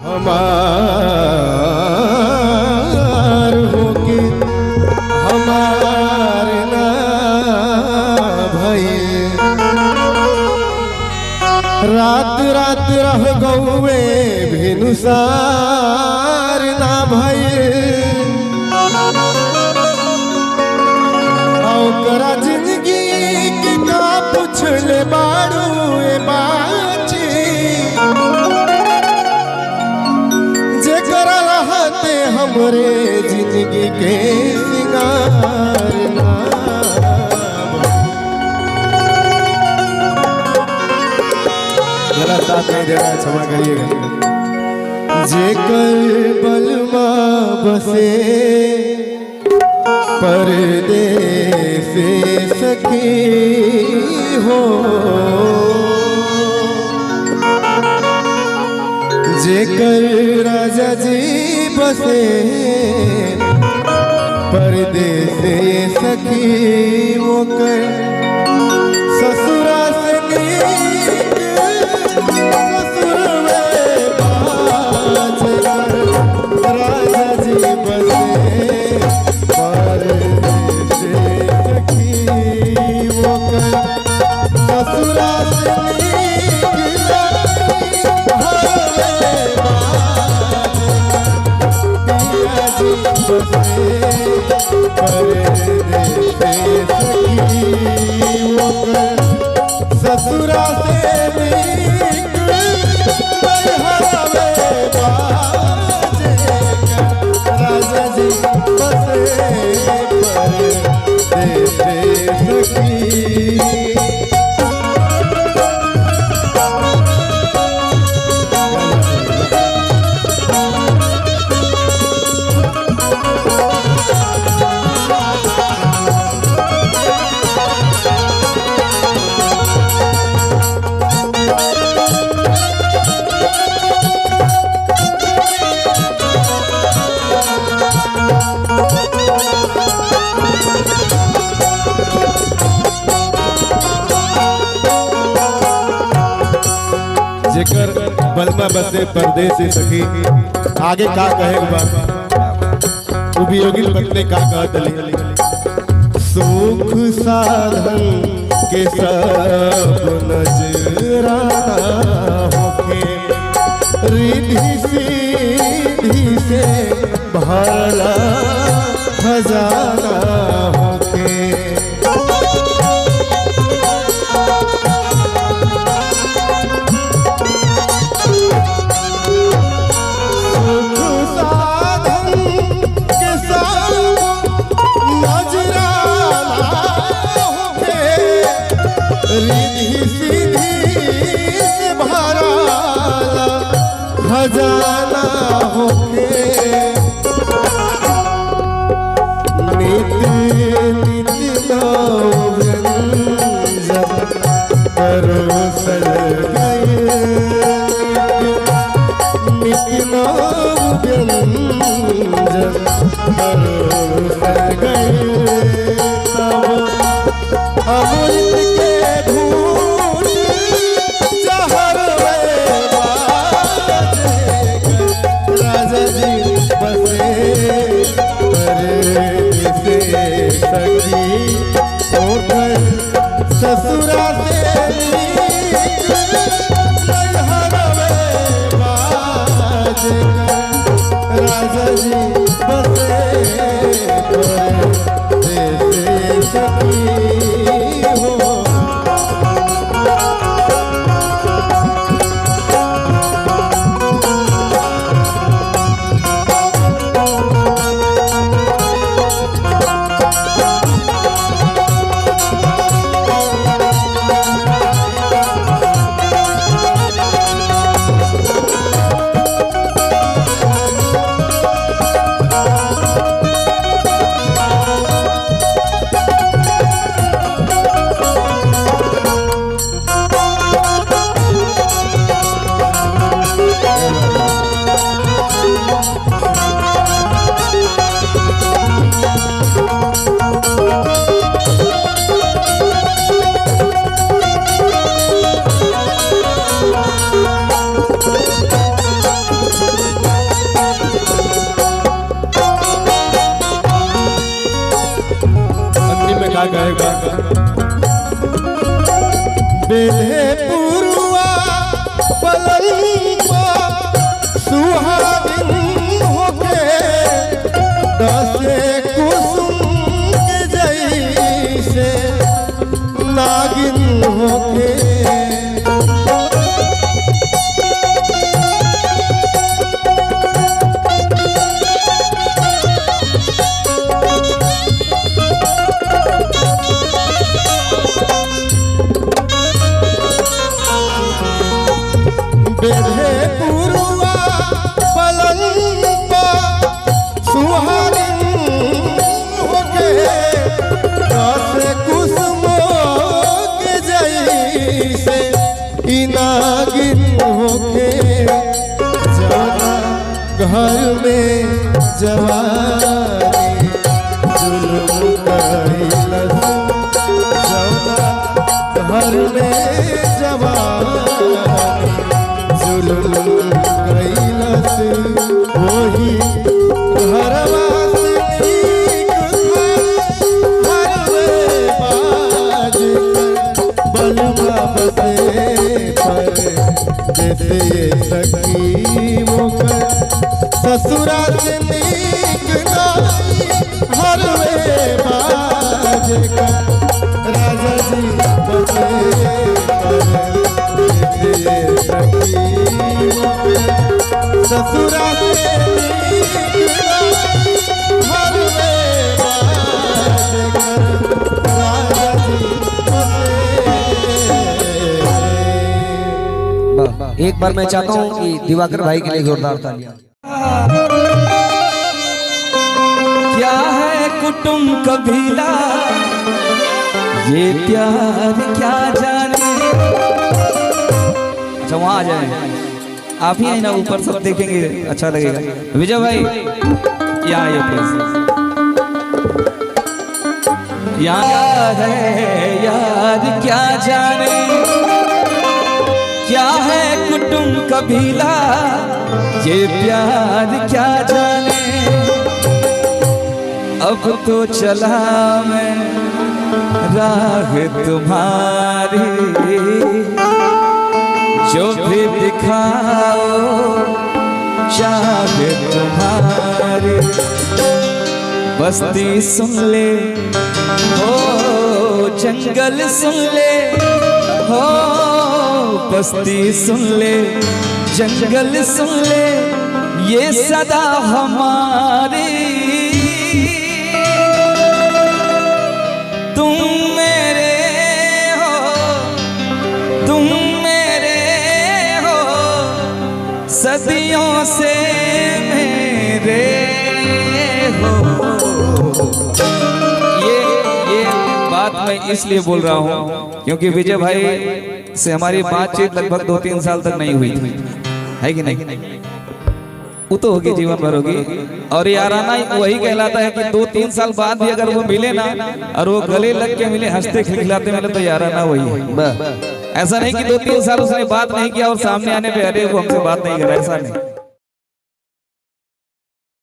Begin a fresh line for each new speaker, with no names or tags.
हमार होके हमार ना भइल, रात रात रह गौए भिनुसार ना भइल। ओकरा जिंदगी के का पूछले बारू ए बाची, जेकरा रहते हमरे जिंदगी के सिंगार ना। जरा साथ नहीं दे रहा, क्षमा करिएगा। जेकर बलमा बसे परदेस सखी हो, जेकर राजा जी बसे परदेस सखी मोकर ससुरा से ससुर में बाज राजा जी बसे ससुरा से ससुरा से राजा जी बसे सखी। जेकर बलमा बसे परदेस सखी, आगे का कहे उपयोगी पत्नी का कहतली। सुख साधन के सब नजराना होके, रिद्धि सिद्धि से भरला खजाना होके। रिद्धि सिद्धि से भरा खजाना होके, नित्य नित्य व्यंजन परोसल गए, नित्य व्यंजन परोसल गए। अमृत के घूंट जहर में राजा जी बसे परदेस सखी होकर ससुरा से राजा जी बसे परदेस सखी हो। का गाएगा। बेधे पुरुआ पलंग सुहागिन होके दसे कुसुम के जैसे नागिन होके बेधे पुरुआ पलंग सुहागिन होके दसे कुसुमों के जैसे नागिन होके जवाना घर में जवानी जुल्म कैलस जवाना घर में जवानी जुल्म कैलस वही घरवा से ठीक हरवे बाज बलवा बसे पर जैसे सखी मुकर ससुरा से नीक नाई हरवे बाज राजा जी बसे ससुरा से हरवे राजा जी
एक बार मैं चाहता हूँ कि दिवाकर भाई के लिए जोरदार तालियां।
क्या है कुटुंब कबीला ये प्यार क्या जाने। अच्छा वहाँ आ जाए, आप ही है ना, ऊपर सब देखेंगे अच्छा लगेगा। विजय भाई यहाँ आइए प्लीज। यहाँ है यार क्या जाने क्या है कुटुंब कबीला ये प्यार क्या जाने। अब तो चला मैं राह तुम्हारी जो भी दिखाओ चाहे तुम्हारी। बस्ती सुन ले हो जंगल सुन ले हो बस्ती सुन ले जंगल सुन ले ये सदा हमारी। तुम मेरे हो तुम मेरे हो सदियों से मेरे हो। ये बात मैं इसलिए बोल रहा हूँ क्योंकि विजय भाई से हमारी बातचीत लगभग 2-3 साल तक नहीं हुई थी, है कि नहीं? वो तो होगी, जीवन भर होगी। और याराना वही कहलाता है कि 2-3 साल बाद भी अगर वो मिले ना और वो गले लग के मिले, हंसते खिलखिलाते मिले, तो याराना वही है। ऐसा नहीं कि 2-3 साल उसने बात नहीं किया और सामने आने पे अरे वो हमसे बात नहीं कर रहा, ऐसा नहीं।